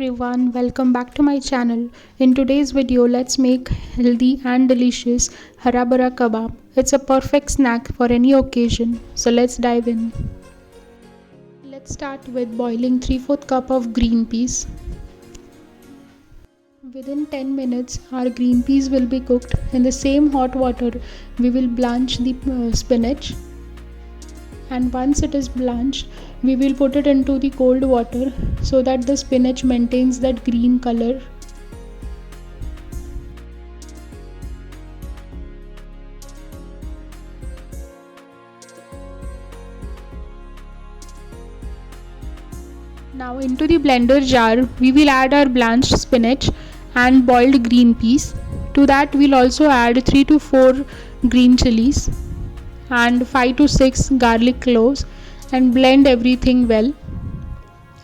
everyone, welcome back to my channel. In today's video, let's make healthy and delicious Hara Kebab. It's a perfect snack for any occasion. So let's dive in. Let's start with boiling 3/4 cup of green peas. Within 10 minutes, our green peas will be cooked. In the same hot water, we will blanch the spinach. And once it is blanched, we will put it into the cold water so that the spinach maintains that green color. Now into the blender jar, we will add our blanched spinach and boiled green peas. To that we'll also add 3 to 4 green chilies and 5 to 6 garlic cloves and blend everything well,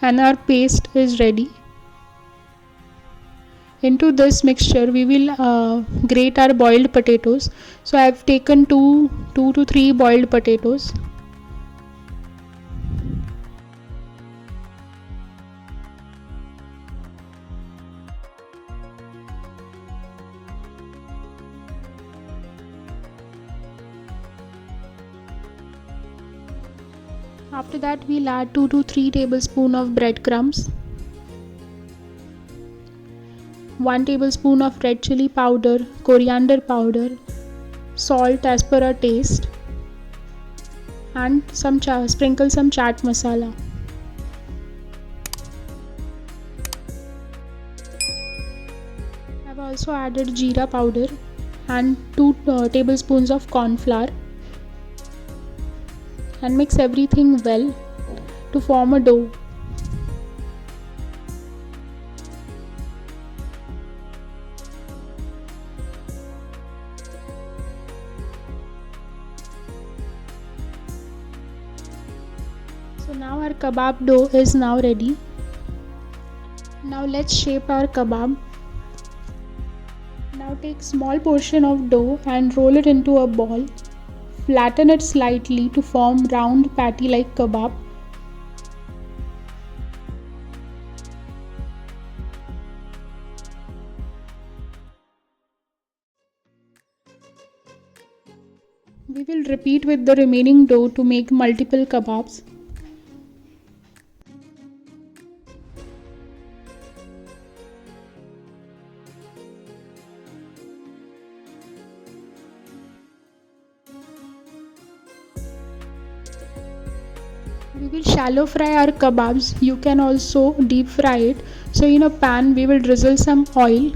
and our paste is ready. Into this mixture we will grate our boiled potatoes. So I have taken 2 to 3 boiled potatoes. After that we'll add 2 to 3 tablespoons of breadcrumbs, 1 tablespoon of red chili powder, coriander powder, salt as per our taste, and sprinkle some chaat masala. I have also added jeera powder and 2 tablespoons of corn flour, and mix everything well to form a dough. So now our kebab dough is now ready. Now let's shape our kebab. Now take small portion of dough and roll it into a ball. Flatten it slightly to form round patty like kebab. We will repeat with the remaining dough to make multiple kebabs. We will shallow fry our kebabs. You can also deep fry it. So in a pan we will drizzle some oil.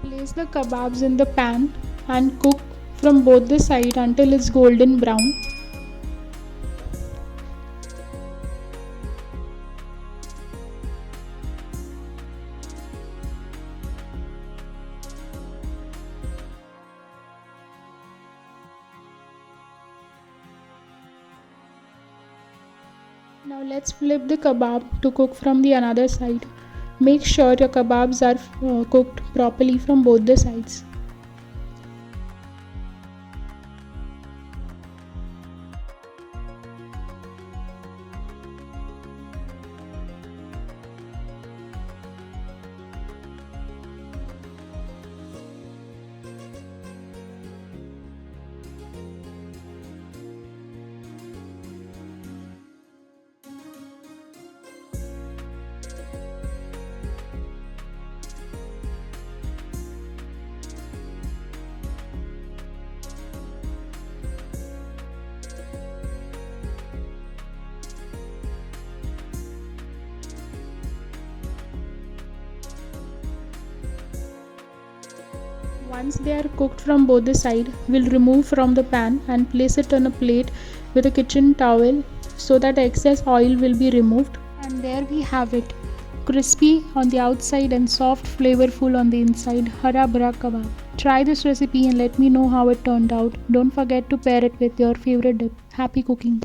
Place the kebabs in the pan and cook from both the sides until it's golden brown. Now let's flip the kebab to cook from the another side. Make sure your kebabs are cooked properly from both the sides. Once they are cooked from both the sides, we'll remove from the pan and place it on a plate with a kitchen towel so that excess oil will be removed. And there we have it, crispy on the outside and soft flavorful on the inside Hara Kebab. Try this recipe and let me know how it turned out. Don't forget to pair it with your favorite dip. Happy cooking!